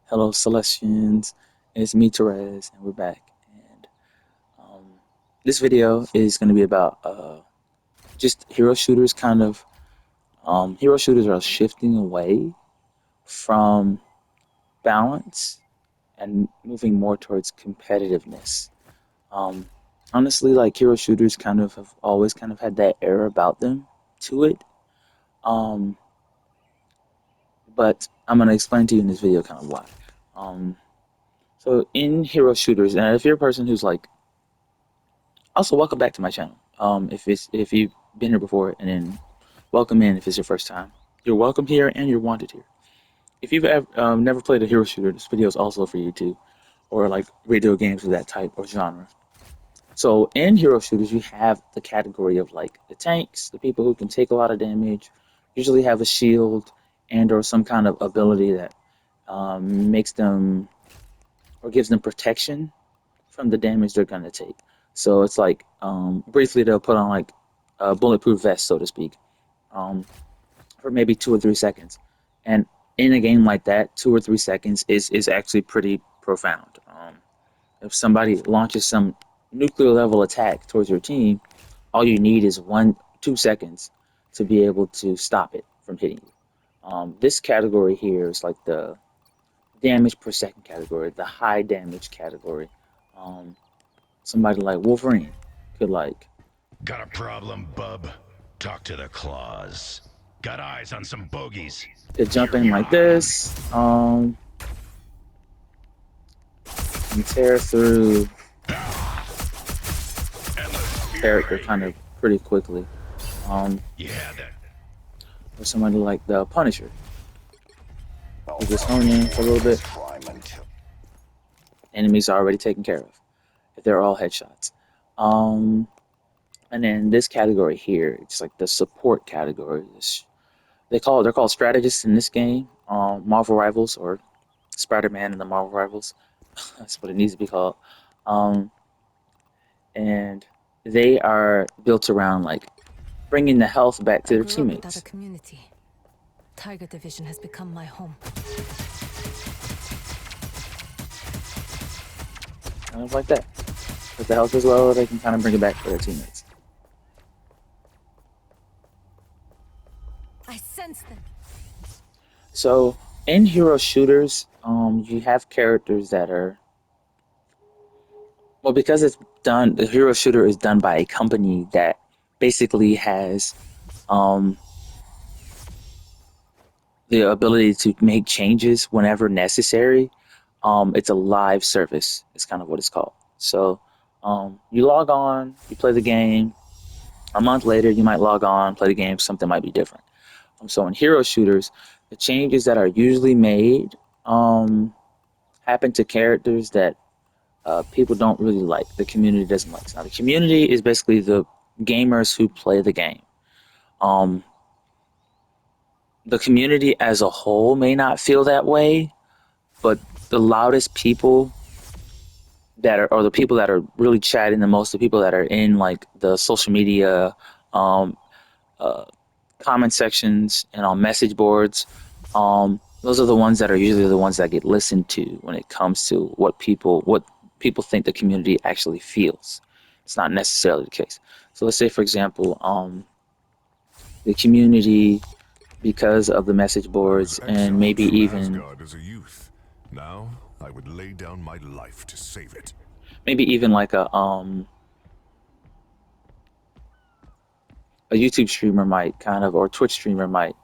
Hello, Celestians. It's me, Therese, and we're back. And um, this video is going to be about just hero shooters. Hero shooters are shifting away from balance and moving more towards competitiveness. Um, Honestly, like hero shooters, kind of have always kind of had that air about them to it. Um, but I'm going to explain to you in this video kind of why. Um, so in hero shooters, and if you're a person who's like Also, welcome back to my channel. If you've been here before, and then welcome in if it's your first time. You're welcome here and you're wanted here. If you've never played a hero shooter, this video is also for you too, or like video games of that type or genre. So in hero shooters, you have the category of like the tanks, the people who can take a lot of damage, usually have a shield and or some kind of ability that makes them or gives them protection from the damage they're gonna take. So it's like briefly they'll put on like a bulletproof vest, so to speak, um, for maybe 2 or 3 seconds. And in a game like that, 2 or 3 seconds is actually pretty profound. If somebody launches some nuclear level attack towards your team, all you need is 1 2 seconds to be able to stop it from hitting you. This category here is like the damage per second category, the high damage category. Um, Somebody like Wolverine could like Got a problem, bub? Talk to the claws. Got eyes on some bogeys. could jump You're in like mine. this, and tear through Endless character fury. kind of pretty quickly. Um, Yeah, that. or somebody like the Punisher could I'll just help hone you in for a little avoid this bit. crime until Enemies are already taken care of if they're all headshots. Um, and then this category here, it's like the support category. They're called strategists in this game. Marvel Rivals or Spider-Man and the Marvel Rivals. That's what it needs to be called. Um, and they are built around like bringing the health back to I their grew up without a teammates. community. Tiger Division has become my home. Kind of like that. With the health as well, they can kind of bring it back for their teammates. I sense them. So in hero shooters, you have characters that are well because it's done. The hero shooter is done by a company that basically has um, the ability to make changes whenever necessary. It's a live service. It's kind of what it's called. So you log on, you play the game. A month later, you might log on, play the game. Something might be different. So in hero shooters, the changes that are usually made um, happen to characters that people don't really like. The community doesn't like. Now the community is basically the gamers who play the game. Um, the community as a whole may not feel that way, but the loudest people that are, or the people that are really chatting the most, the people that are in like the social media um, uh, comment sections and on message boards, those are the ones that are usually the ones that get listened to when it comes to what people think the community actually feels. It's not necessarily the case. So let's say, for example, the community, because of the message I was boards and exiled maybe from even Asgard as a youth. Now, I would lay down my life to save it. like a YouTube streamer might kind of, or Twitch streamer might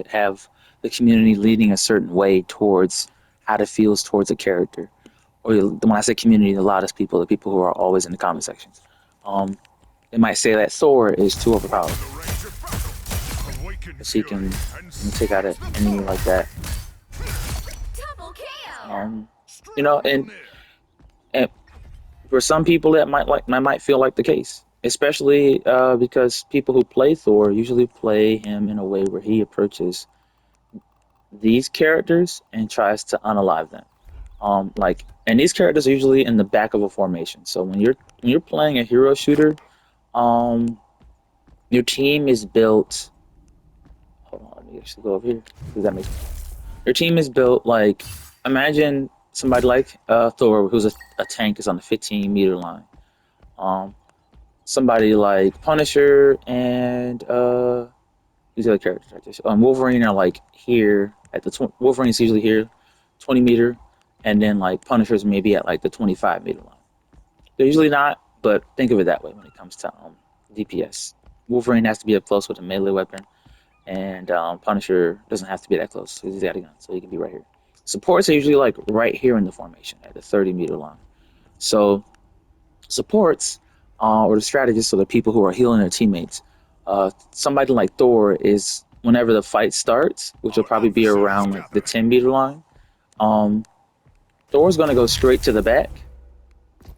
have the community leading a certain way towards how it feels towards a character. Or when I say community, the loudest people, the people who are always in the comment sections. Um, they might say that Thor is too overpowered, Into the range of battle! Awaken because he fury can and take out an seize the enemy like that. moment! Double kill! Um, you know, Strike near! and for some people that might feel like the case, especially because people who play Thor usually play him in a way where he approaches these characters and tries to unalive them. And these characters are usually in the back of a formation. So when you're playing a hero shooter, um, your team is built. Hold on, let me actually go over here because that makes your team is built like imagine somebody like Thor, who's a tank, is on the 15-meter line. Um, Somebody like Punisher and these other characters like this. Wolverine are like here at the Wolverine's usually here, 20-meter, and then like Punisher's maybe at like the 25-meter line. They're usually not, but think of it that way when it comes to DPS. Wolverine has to be up close with a melee weapon, and Punisher doesn't have to be that close because he's got a gun, so he can be right here. Supports are usually like right here in the formation at the 30-meter line. So supports or the strategists, so the people who are healing their teammates. Somebody like Thor is whenever the fight starts, which will Our probably be adversaries around like the gather. 10-meter line. Um, Thor's gonna go straight to the back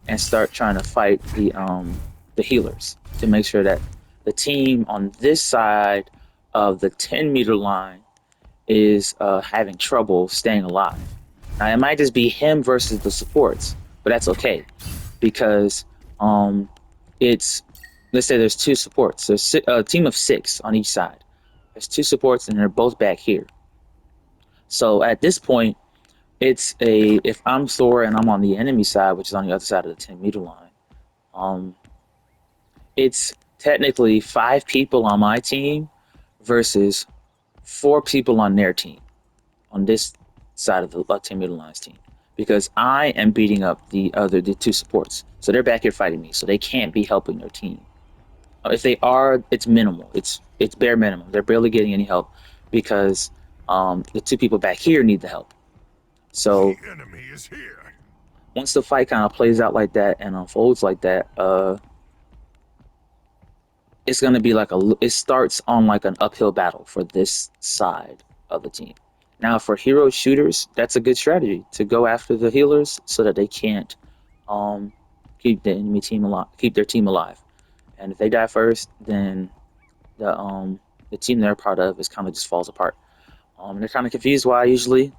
and start trying to fight the healers to make sure that the team on this side of the 10-meter line is having trouble staying alive. Now it might just be him versus the supports, but that's okay because um, it's let's say there's two supports. There's a team of six on each side. There's two supports and they're both back here. So at this point, it's a if I'm Thor and I'm on the enemy side, which is on the other side of the 10-meter line, um, it's technically five people on my team versus four people on their team on this side of the 10-meter line's team because I am beating up the two supports. So they're back here fighting me, so they can't be helping their team. If they are, it's minimal. It's bare minimum. They're barely getting any help because the two people back here need the help. The So enemy is here. once the fight kind of plays out like that and unfolds like that, it's gonna be like it starts on like an uphill battle for this side of the team. Now for hero shooters, that's a good strategy to go after the healers so that they can't um, keep the enemy team alive, keep their team alive. And if they die first, then the um the team they're part of is kind of just falls apart. They're kind of confused why usually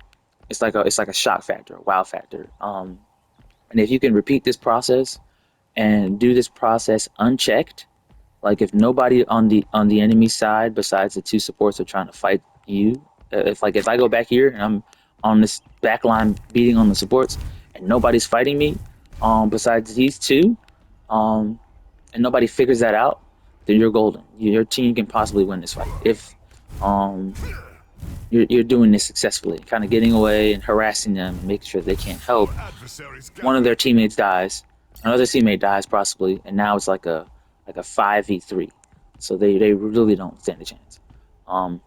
it's like a shock factor, a wow factor. And if you can repeat this process and do this process unchecked, like if nobody on the enemy side besides the two supports are trying to fight you, if I go back here and I'm on this back line beating on the supports and nobody's fighting me, besides these two, um, and nobody figures that out, then you're golden. Your team can possibly win this fight if um you're doing this successfully, kind of getting away and harassing them and making sure they can't help. Our adversaries One of gather. their teammates dies, another teammate dies possibly, and now it's like a 5v3. So they really don't stand a chance. Um,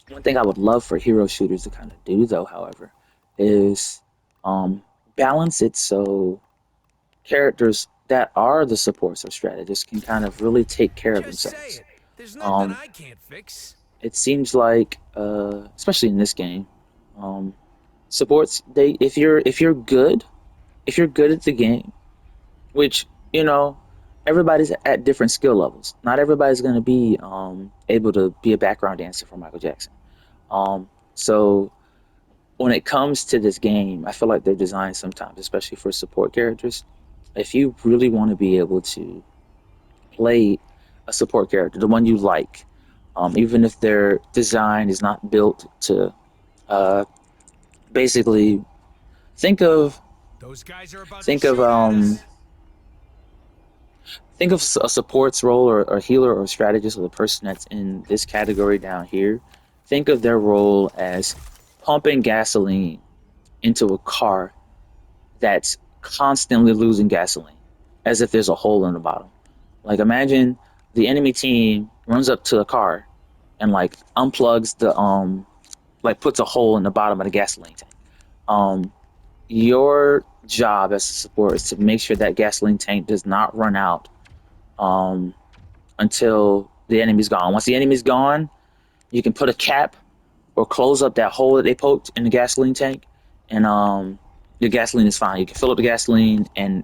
One thing I would love for hero shooters to kind of do though, however, is um, balance it so characters that are the supports or strategists can kind of really take care of Just say themselves. it. There's nothing Um, I can't fix. it seems like, especially in this game, um, supports they if you're good at the game, which you know everybody's at different skill levels. Not everybody's going to be able to be a background dancer for Michael Jackson. So when it comes to this game, I feel like they're designed sometimes, especially for support characters. If you really want to be able to play a support character, the one you like, even if their design is not built to uh, basically think of Those guys are about to think of shoot at us. think of a support's role or healer or strategist or the person that's in this category down here. Think of their role as pumping gasoline into a car that's constantly losing gasoline, as if there's a hole in the bottom. Like imagine the enemy team runs up to a car and like unplugs the like puts a hole in the bottom of the gasoline tank. Um, your job as a support is to make sure that gasoline tank does not run out um, until the enemy's gone. Once the enemy's gone, you can put a cap or close up that hole that they poked in the gasoline tank, and the gasoline is fine. You can fill up the gasoline, and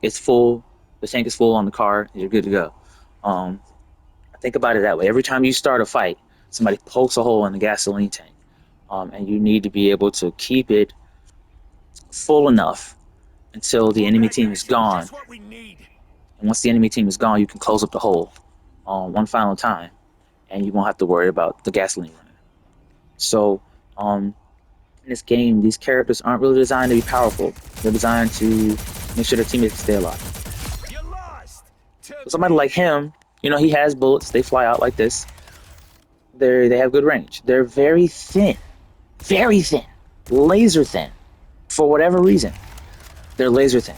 it's full. The tank is full on the car. And you're good to go. Um, think about it that way. Every time you start a fight, somebody pokes a hole in the gasoline tank, and you need to be able to keep it full enough until the More enemy bad team is guys. gone. Just what we need. And once the enemy team is gone, you can close up the hole one final time, and you won't have to worry about the gasoline running. So, um, in this game, these characters aren't really designed to be powerful. They're designed to make sure their teammates can stay alive. You lost. To So somebody like him, he has bullets. They fly out like this. They have good range. They're very thin, laser thin. For whatever reason, they're laser thin.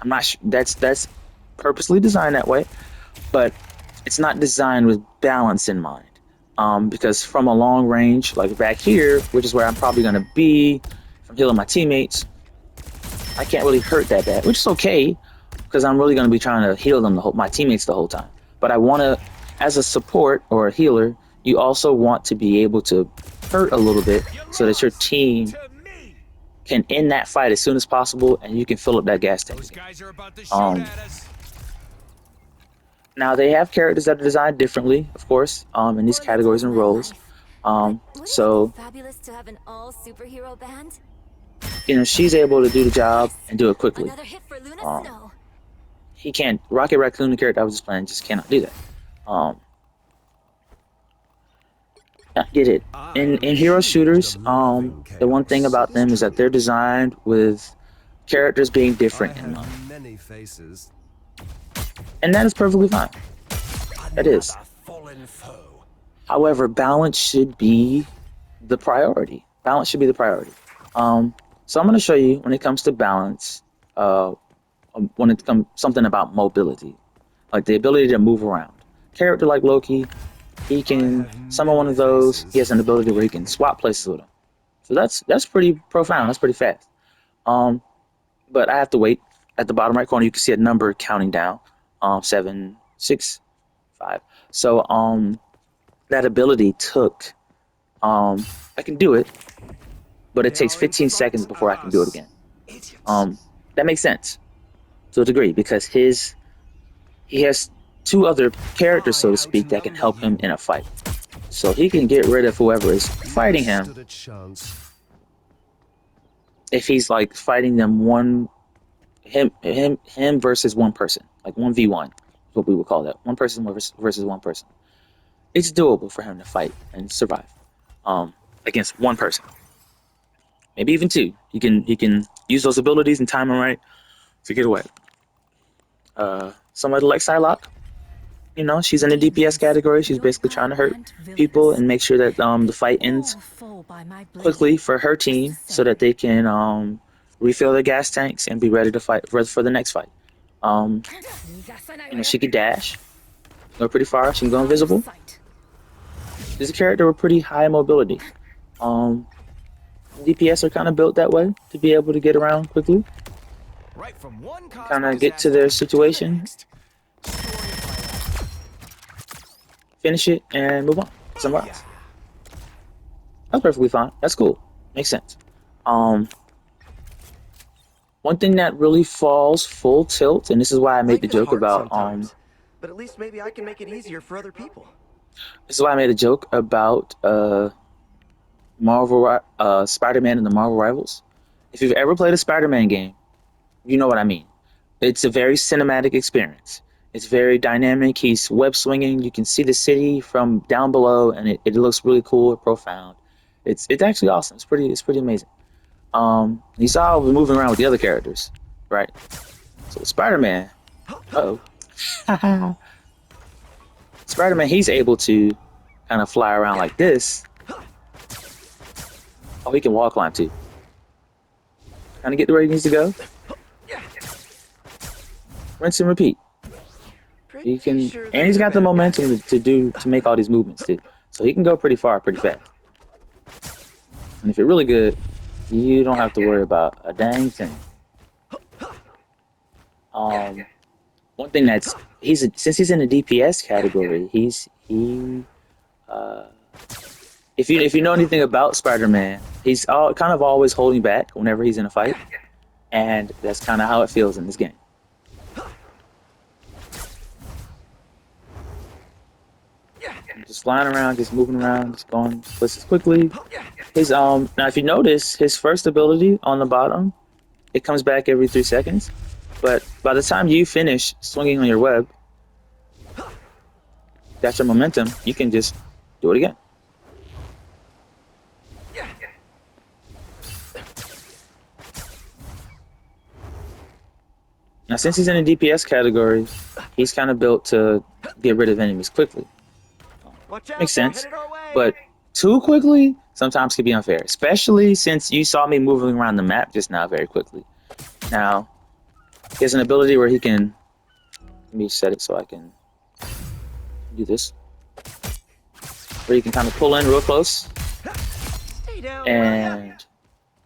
I'm not sure. That's purposely designed that way, but it's not designed with balance in mind. Because from a long range, like back here, which is where I'm probably gonna be, from healing my teammates, I can't really hurt that bad, which is okay, because I'm really gonna be trying to heal my teammates the whole time. But I want to, as a support or a healer, you also want to be able to hurt a little bit you so that your lost. team To me. can end that fight as soon as possible, and you can fill up that gas tank Those again. guys are about to shoot Um, at us. Now they have characters that are designed differently, of course, in these Or let's categories live and my roles. life. But wouldn't it be So fabulous to have an all superhero band? she's able to do the job Yes! and do it quickly. Another hit for Luna Um, Snow. he can't. Rocket Raccoon, the character I was just playing, just cannot do that. Um, I get it. In hero shooters, the one thing about them is that they're designed with characters being different in mind, many faces. and that is perfectly fine. That is. Fallen foe. However, balance should be the priority. Balance should be the priority. So I'm going to show you when it comes to balance, when it comes something about mobility, like the ability to move around. Character like Loki, he can summon one of those. He has an ability where he can swap places with them. So that's pretty profound. That's pretty fast. Um, but I have to wait. At the bottom right corner, you can see a number counting down. 7, 6, 5. So that ability took. I can do it, but it takes 15 seconds before I can do it again. That makes sense to a degree because he has two other characters, so to speak, that can help him in a fight. So he can get rid of whoever is fighting him Stood a chance. if he's like fighting them him versus one person, like 1v1 is what we would call that. One person versus one person. It's doable for him to fight and survive against one person. Maybe even two. He can use those abilities and time them right to get away. Somebody like Psylocke, she's in the DPS category. She's basically trying to hurt people and make sure that the fight ends All fall by my blade. quickly for her Just the team so same. that they can refill their gas tanks and be ready to fight for the next fight. Um, she could dash, go pretty far. She can go Out of invisible. sight. She's a character with pretty high mobility. Um, DPS are kind of built that way to be able to get around quickly, Right from one kind cosmic of get to disaster their the situation, next. Story of my life. finish it, and move on somewhere else. That's perfectly fine. That's cool. Makes sense. Um, One thing that really falls full tilt, and this is why I made Life the is joke hard about sometimes, but at least maybe I can make it easier for other people. this is why I made a joke about Spider-Man and the Marvel Rivals. If you've ever played a Spider-Man game, you know what I mean. It's a very cinematic experience. It's very dynamic. He's web swinging. You can see the city from down below, and it looks really cool and profound. It's actually awesome. It's pretty amazing. You saw I was moving around with the other characters, right? So Spider-Man, oh, Spider-Man, he's able to kind of fly around like this. Oh, he can wall climb too. Kind of get to where he needs to go. Rinse and repeat. He can, Pretty sure and there's he's a got the better guy. momentum to make all these movements too. So he can go pretty far, pretty fast. And if you're really good, you don't have to worry about a dang thing. One thing that's since he's in the DPS category, uh, if you know anything about Spider-Man, he's kind of always holding back whenever he's in a fight, and that's kind of how it feels in this game. Just flying around, just moving around, just going places quickly. His now if you notice his first ability on the bottom, it comes back every 3 seconds. But by the time you finish swinging on your web, that's your momentum. You can just do it again. Now, since he's in the DPS category, he's kind of built to get rid of enemies quickly. Watch out, Makes they're sense. headed our way. But too quickly sometimes can be unfair, especially since you saw me moving around the map just now very quickly. Now, he has an ability where he can. Let me set it so I can do this. Where you can kind of pull in real close Stay down, will ya? and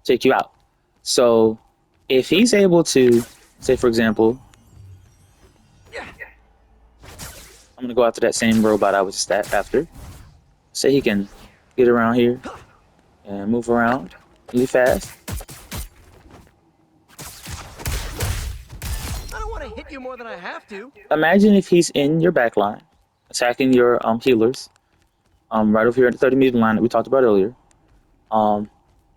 take you out. So, if he's able to, say for example, I'm gonna go after that same robot I was just after. Say he can get around here and move around really fast. I don't want to hit you more than I have to. Imagine if he's in your back line, attacking your healers, right over here at the 30-meter line that we talked about earlier. And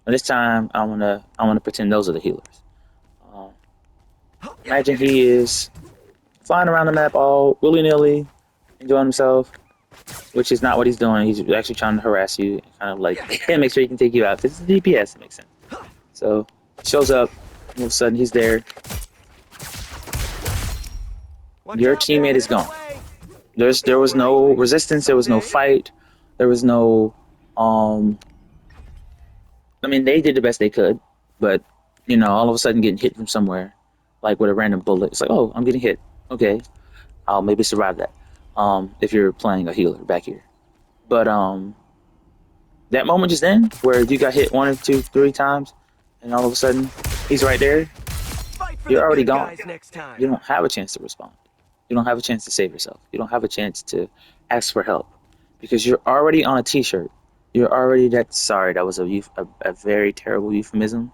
this time I wanna pretend those are the healers. Um, Imagine he is flying around the map all willy nilly, enjoying himself, which is not what he's doing. He's actually trying to harass you, kind of like make sure he can take you out. This is DPS, it makes sense. So he shows up, all of a sudden he's there. Watch Your out, they're teammate is headed our gone. way. There was no resistance, there was no fight, there was no I mean they did the best they could, but all of a sudden getting hit from somewhere, like with a random bullet, it's like, oh, I'm getting hit. Okay, I'll maybe survive that. If you're playing a healer back here. But that moment just then where you got hit one or two, three times, and all of a sudden he's right there, Fight for you're the already good gone. guys next time. You don't have a chance to respond. You don't have a chance to save yourself. You don't have a chance to ask for help because you're already on a t-shirt. You're already that. Sorry, that was a very terrible euphemism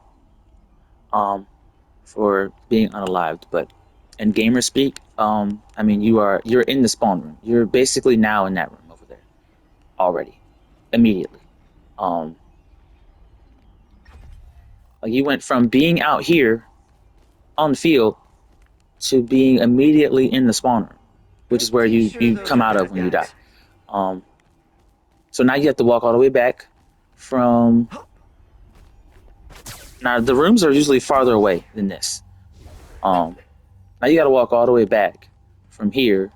for being unalived. But in gamer speak, I mean you're in the spawn room. You're basically now in that room over there already, immediately. Um, like you went from being out here on the field to being immediately in the spawn room, which is where Pretty you sure you those come are out of bad when you die. guys. Um, so now you have to walk all the way back from. Now the rooms are usually farther away than this. Now you got to walk all the way back from here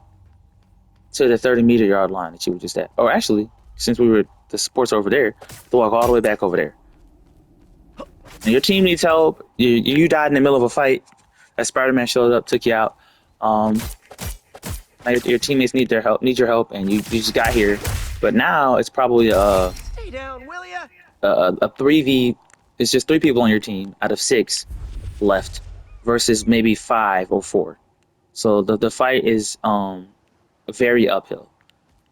to the 30-meter yard line that you were just at. Or actually, since the supports over there, to walk all the way back over there. And your team needs help. You died in the middle of a fight. That Spider-Man showed up, took you out. Um, Now your teammates need your help, and you just got here. But now it's probably Stay down, will ya? a 3v. It's just three people on your team out of six left versus maybe five or four. So the fight is very uphill.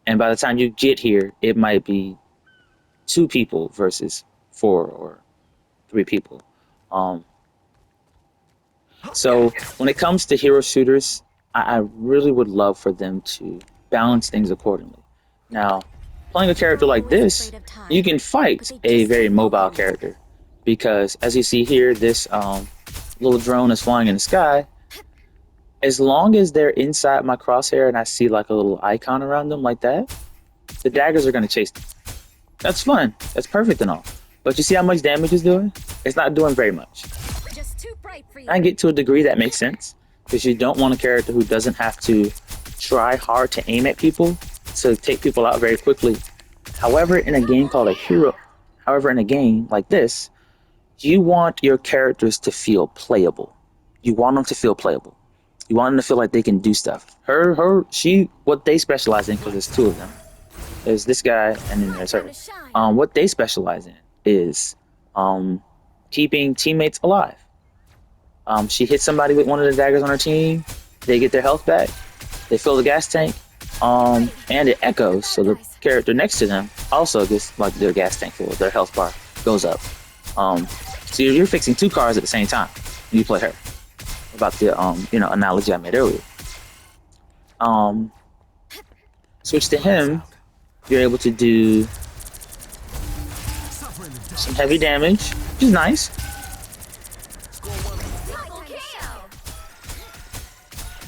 And by the time you get here, it might be two people versus four or three people. Um, so when it comes to hero shooters, I really would love for them to balance things accordingly. Now, playing a character like Always this, afraid of time, you can but fight they a just very keep the mobile wind. character because, as you see here, this little drone is flying in the sky. As long as they're inside my crosshair and I see like a little icon around them like that, the daggers are going to chase them. That's fun. That's perfect and all. But you see how much damage it's doing? It's not doing very much. Just too bright for you. I get to a degree that makes sense because you don't want a character who doesn't have to try hard to aim at people to take people out very quickly. However, in a game called a hero, however, in a game like this, you want your characters to feel playable. You want them to feel playable. You want them to feel like they can do stuff. What they specialize in, because there's two of them. There's this guy, and then there's her. What they specialize in is keeping teammates alive. She hits somebody with one of the daggers on her team. They get their health back. They fill the gas tank. And it echoes, so the character next to them also gets like their gas tank full. Their health bar goes up. So you're fixing two cars at the same time when you play her. About the analogy I made earlier. Switch to him. You're able to do some heavy damage, which is nice.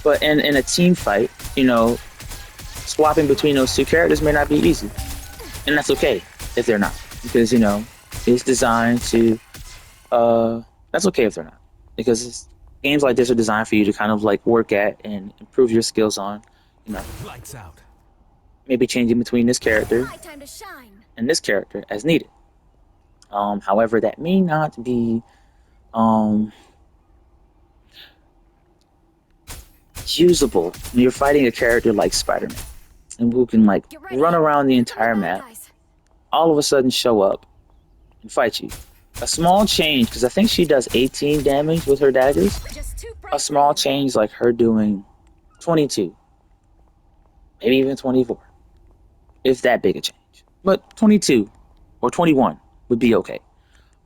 But in a team fight, swapping between those two characters may not be easy. And that's okay if they're not. Because, it's designed to that's okay if they're not. Because games like this are designed for you to kind of like work at and improve your skills on. You know, Lights out. maybe changing between this character My time to shine. and this character as needed. However, that may not be um, usable when you're fighting a character like Spider-Man, and who can like Get ready. run around the Here come the entire bad map, guys. all of a sudden show up and fight you. A small change, because I think she does 18 damage with her daggers. Just too bright A small for you. change like her doing 22, maybe even 24, if that big a change. But 22 or 21 would be okay.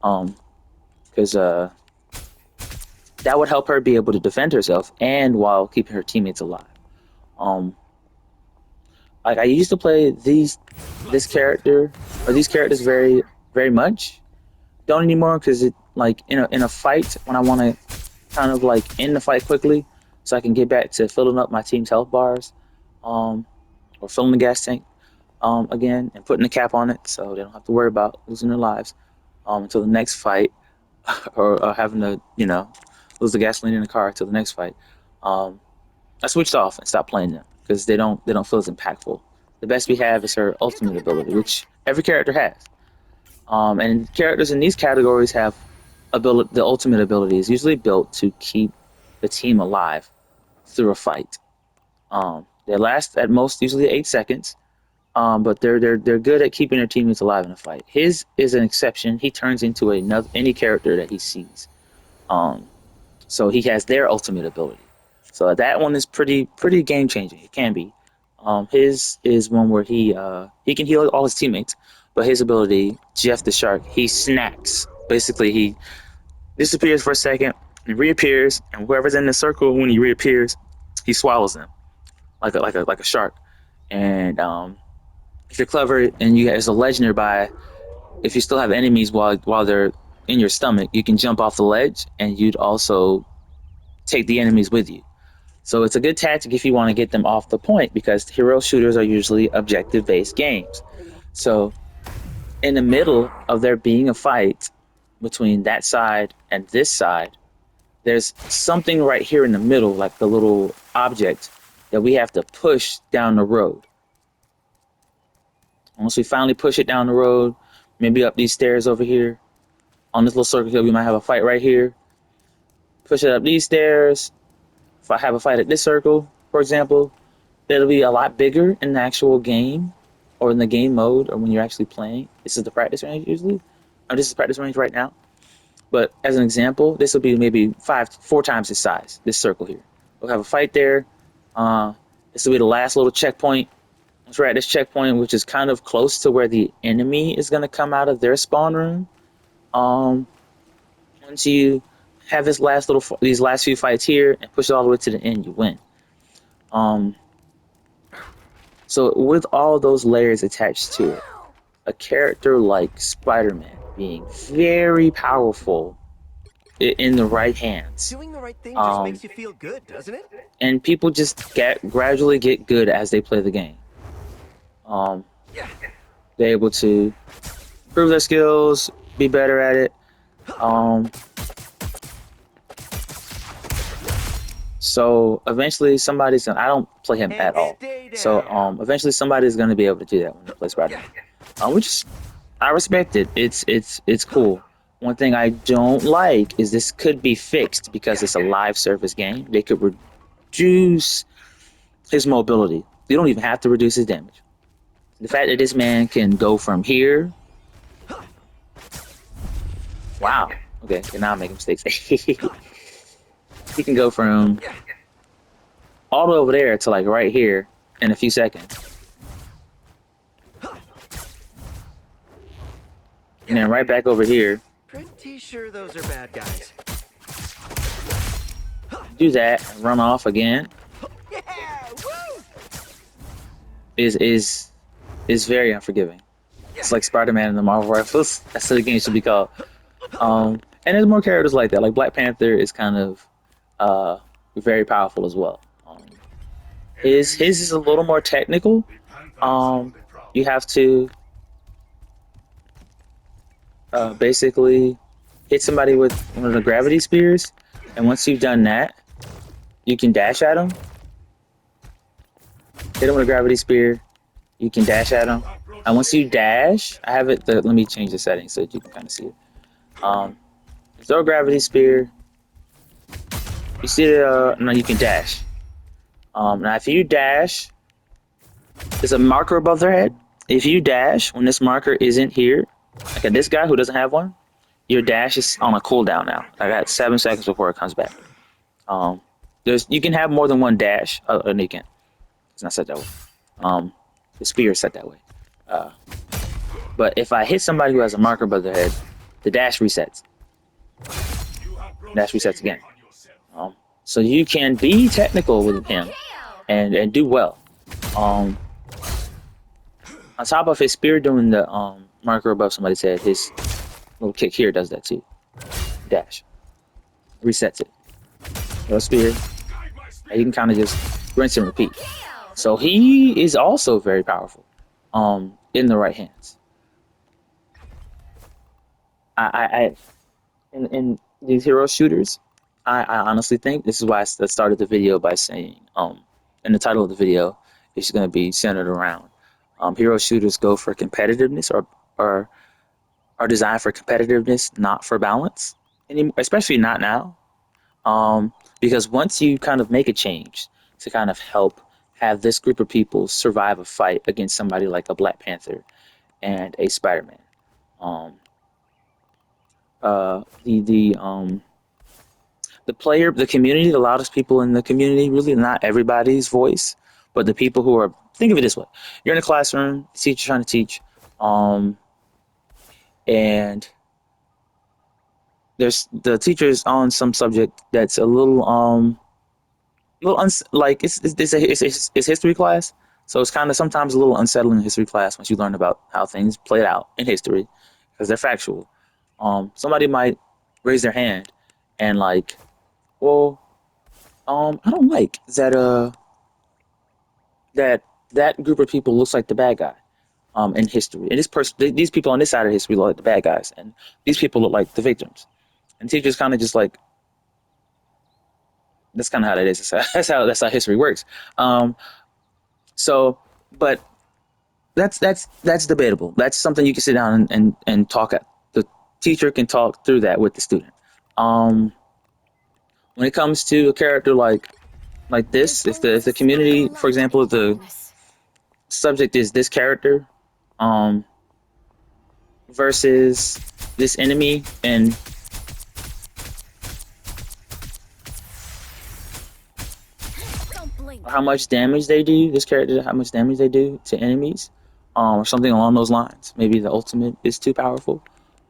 Because that would help her be able to defend herself and while keeping her teammates alive. Um, like I used to play this character or these characters very much. Don't anymore because it like in a fight when I want to kind of like end the fight quickly so I can get back to filling up my team's health bars, um, or filling the gas tank again and putting the cap on it so they don't have to worry about losing their lives until the next fight or having to lose the gasoline in the car until the next fight. Um, I switched off and stopped playing them because they don't feel as impactful. The best we have is her Here come ultimate the bad ability, guys. which every character has. And characters in these categories have ability. The ultimate ability is usually built to keep the team alive through a fight. They last at most usually 8 seconds, but they're good at keeping their teammates alive in a fight. His is an exception. He turns into another any character that he sees. Um, so he has their ultimate ability. So that one is pretty game changing. It can be. His is one where he can heal all his teammates, but his ability, Jeff the Shark, he snacks. Basically, he disappears for a second and reappears, and whoever's in the circle when he reappears, he swallows them like a shark. And if you're clever and you there's a legend nearby, if you still have enemies while they're in your stomach, you can jump off the ledge, and you'd also take the enemies with you. So it's a good tactic if you want to get them off the point because hero shooters are usually objective based games. So in the middle of there being a fight between that side and this side, there's something right here in the middle, like the little object that we have to push down the road. Once we finally push it down the road, maybe up these stairs over here, on this little circle here, we might have a fight right here. Push it up these stairs. If I have a fight at this circle, for example, it'll be a lot bigger in the actual game or in the game mode or when you're actually playing. This is the practice range usually. Or this is practice range right now. But as an example, this will be maybe four times this size, this circle here. We'll have a fight there. Uh, this will be the last little checkpoint. Once we're at this checkpoint, which is kind of close to where the enemy is going to come out of their spawn room. Um, Once you have these last few fights here and push it all the way to the end, you win. Um, so with all those layers attached to it, a character like Spider-Man being very powerful in the right hands, Doing the right thing just makes you feel good, doesn't it? and people just gradually get good as they play the game. Um, they're able to improve their skills, be better at it. So eventually somebody's gonna. I don't play him at all. So eventually somebody's gonna be able to do that when they play Spider-Man. Which I respect it. It's cool. One thing I don't like is this could be fixed because it's a live service game. They could reduce his mobility. You don't even have to reduce his damage. The fact that this man can go from here. Wow. Okay, now I'm making mistakes. He can go from all the way over there to like right here in a few seconds. And then right back over here. Pretty sure those are bad guys. Do that and run off again. Yeah! Woo! Is very unforgiving. It's like Spider-Man and the Marvel Rifles. That's what the game should be called. And there's more characters like that. Like Black Panther is kind of very powerful as well. His is a little more technical. You have to basically hit somebody with one of the gravity spears, And once you've done that, you can dash at them. Hit them with a gravity spear. You can dash at them. And once you dash, I have it. Let me change the settings so that you can kind of see it. Um, throw a gravity spear. You see it? No, you can dash. Now, if you dash, there's a marker above their head. If you dash when this marker isn't here, like at this guy who doesn't have one, your dash is on a cooldown now. I got 7 seconds before it comes back. You can have more than one dash. No, you can't. It's not set that way. Um, the spear is set that way. Uh, but if I hit somebody who has a marker above their head, the dash resets. Dash resets again. So you can be technical with him and do well. On top of his spear doing the marker above somebody's head, his little kick here does that too. Dash. Resets it. No spear. And you can kind of just rinse and repeat. So he is also very powerful in the right hands. In these hero shooters, I honestly think this is why I started the video by saying, in the title of the video, it's going to be centered around hero shooters go for competitiveness or are designed for competitiveness, not for balance anymore, especially not now. Because once you kind of make a change to kind of help have this group of people survive a fight against somebody like a Black Panther and a Spider-Man, um, the community, the loudest people in the community, really not everybody's voice, but the people who are, think of it this way. You're in a classroom, teacher trying to teach, and there's the teacher's on some subject that's a like it's history class, so it's kind of sometimes a little unsettling in history class once you learn about how things played out in history because they're factual. Somebody might raise their hand and like, well, I don't like that that group of people looks like the bad guy in history. And these people on this side of history look like the bad guys, and these people look like the victims. And teachers kind of just like that's kind of how that is. That's how history works. Um, so, but that's debatable. That's something you can sit down and talk at. The teacher can talk through that with the student. Um, when it comes to a character like this, if the community, for example, if the subject is this character, um, versus this enemy and how much damage they do, this character, how much damage they do to enemies, or something along those lines. Maybe the ultimate is too powerful.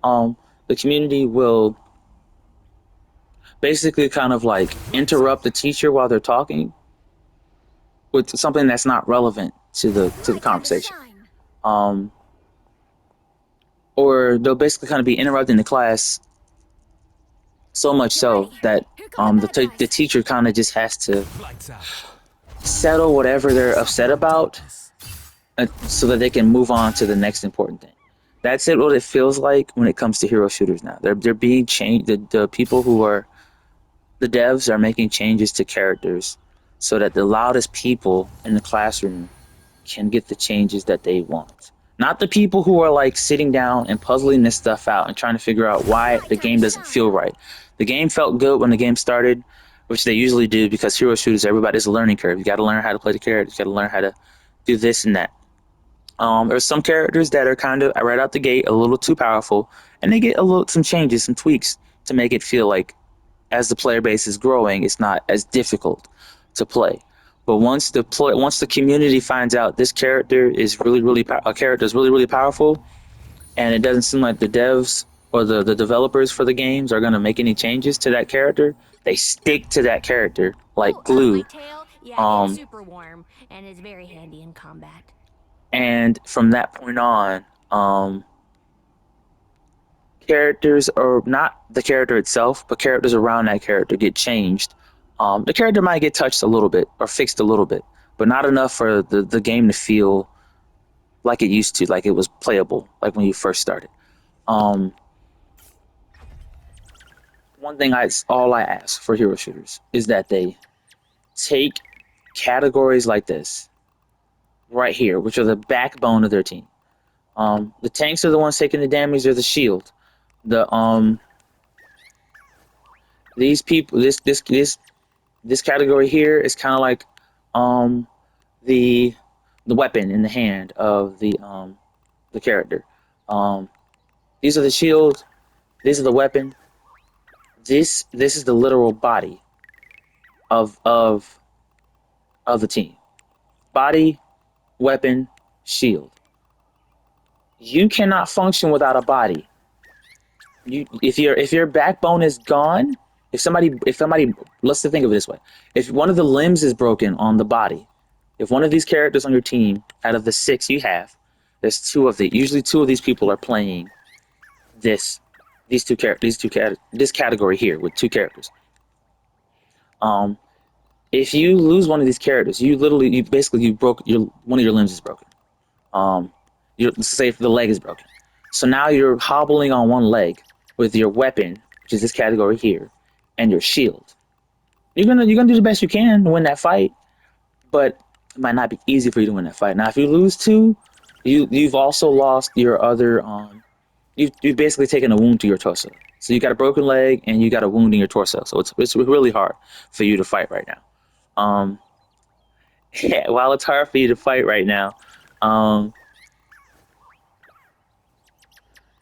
The community will basically kind of like interrupt the teacher while they're talking with something that's not relevant to the conversation. Um, or they'll basically kind of be interrupting the class so much so that the teacher kind of just has to settle whatever they're upset about so that they can move on to the next important thing. That's it. What it feels like when it comes to hero shooters now. They're being changed. The people who are the devs are making changes to characters so that the loudest people in the classroom can get the changes that they want. Not the people who are like sitting down and puzzling this stuff out and trying to figure out why the game doesn't feel right. The game felt good when the game started, which they usually do because hero shooters, everybody's a learning curve. You got to learn how to play the characters. You got to learn how to do this and that. There's some characters that are kind of right out the gate a little too powerful, and they get some changes, some tweaks to make it feel like as the player base is growing, it's not as difficult to play. But once the community finds out this character is a character is really powerful, and it doesn't seem like the devs or the developers for the games are going to make any changes to that character, they stick to that character like glue. Yeah, it's Um, super warm and it's very handy in combat. and from that point on, characters or not the character itself, but characters around that character get changed. The character might get touched a little bit or fixed a little bit, but not enough for the game to feel like it used to, like it was playable, like when you first started. Um, one thing all I ask for hero shooters is that they take categories like this right here, which are the backbone of their team. The tanks are the ones taking the damage. They're the shield. The these people, this category here is kind of like um the weapon in the hand of the character. Um, these are the shield. These are the weapon. This is the literal body of of of the team. Body, weapon, shield. You cannot function without a body. If your backbone is gone, if somebody let's think of it this way. If one of the limbs is broken on the body, if one of these characters on your team out of the six you have, there's usually two of these people are playing this this category here with two characters. Um if you lose one of these characters, you basically you broke your one of your limbs is broken. Um, let's say if the leg is broken, so now you're hobbling on one leg with your weapon, which is this category here, and your shield. You're gonna do the best you can to win that fight, but it might not be easy for you to win that fight. Now, if you lose two, you've also lost your other you've basically taken a wound to your torso. So you got a broken leg and you got a wound in your torso. So it's really hard for you to fight right now. Um, yeah, while it's hard for you to fight right now, um,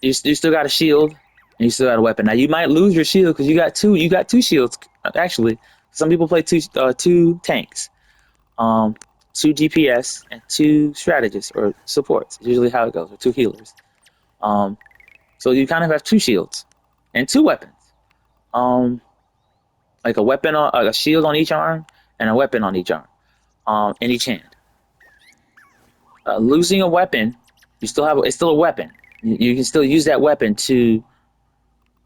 you still got a shield and you still got a weapon. Now you might lose your shield because you got two shields actually. Some people play two tanks, um, two DPS and two strategists or supports. It's usually how it goes, or two healers. Um, so you kind of have two shields and two weapons. Um, like a shield on each arm and a weapon on each arm, in each hand. Losing a weapon, it's still a weapon. You can still use that weapon to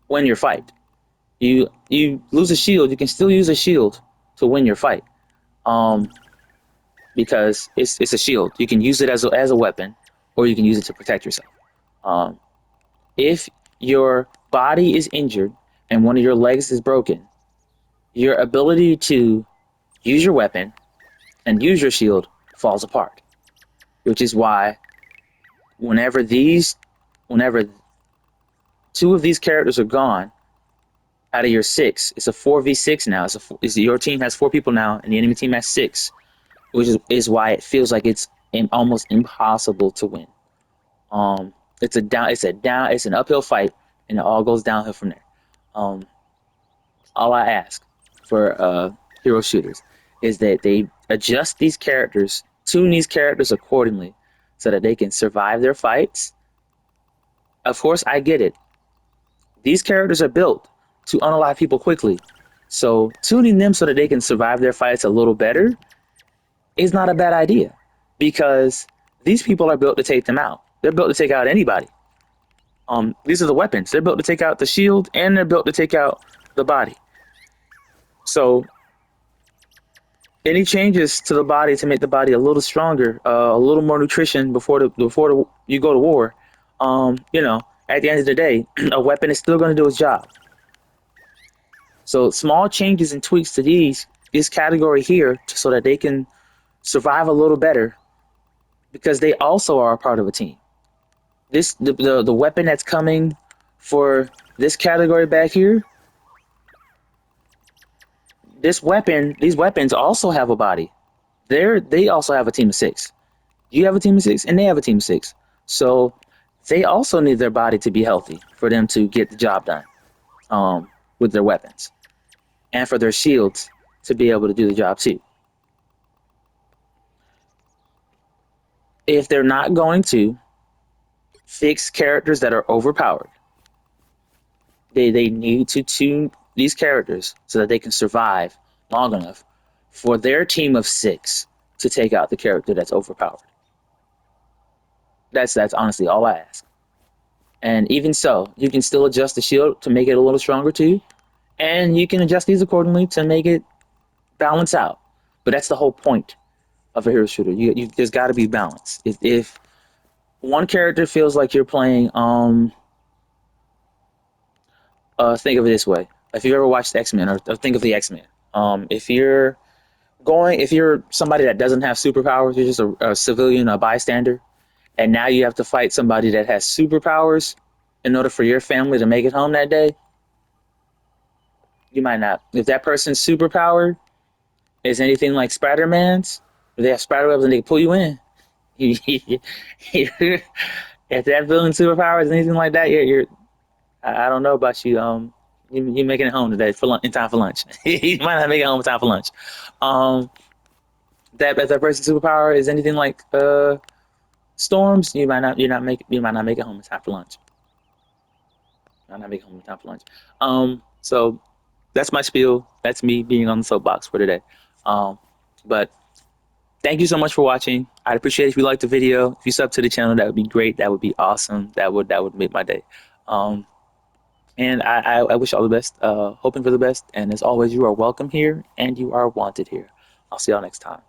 win your fight. You lose a shield, you can still use a shield to win your fight. Um, because it's a shield. You can use it as a weapon, or you can use it to protect yourself. Um, if your body is injured and one of your legs is broken, your ability to use your weapon and use your shield falls apart. Which is why whenever whenever two of these characters are gone out of your six, it's a 4v6 now. Your team has four people now, and the enemy team has six, which is why it feels like it's almost impossible to win. It's an uphill fight, and it all goes downhill from there. Um, all I ask for hero shooters is that they adjust these characters, tune these characters accordingly, so that they can survive their fights. Of course, I get it. These characters are built to unalive people quickly, so tuning them so that they can survive their fights a little better is not a bad idea, because these people are built to take them out. They're built to take out anybody. These are the weapons. They're built to take out the shield, and they're built to take out the body. So any changes to the body to make the body a little stronger, a little more nutrition before you go to war, at the end of the day, a weapon is still going to do its job. So small changes and tweaks to this category here, so that they can survive a little better, because they also are a part of a team. The weapon that's coming for this category back here, these weapons also have a body. They also have a team of six. You have a team of six, and they have a team of six. So they also need their body to be healthy for them to get the job done, with their weapons, and for their shields to be able to do the job too. If they're not going to fix characters that are overpowered, they need to tune these characters so that they can survive long enough for their team of six to take out the character that's overpowered. That's honestly all I ask. And even so, you can still adjust the shield to make it a little stronger too, and you can adjust these accordingly to make it balance out. But that's the whole point of a hero shooter. There's got to be balance. If one character feels like you're playing, think of it this way: if you ever watched X-Men or think of the X-Men, if you're somebody that doesn't have superpowers, you're just a civilian, a bystander, and now you have to fight somebody that has superpowers in order for your family to make it home that day, you might not. If that person's superpower is anything like Spider-Man's, if they have spider webs and they can pull you in, if that villain's superpower is anything like that, you're I don't know about you. You making it home today for in time for lunch. You might not make it home in time for lunch. Um, that if that person's superpower is anything like storms, you might not make it home in time for lunch. Might not make it home in time for lunch. So that's my spiel. That's me being on the soapbox for today. But thank you so much for watching. I'd appreciate it if you liked the video. If you sub to the channel, that would be great. That would be awesome. That would make my day. Um, and I wish you all the best. Hoping for the best. And as always, you are welcome here and you are wanted here. I'll see y'all next time.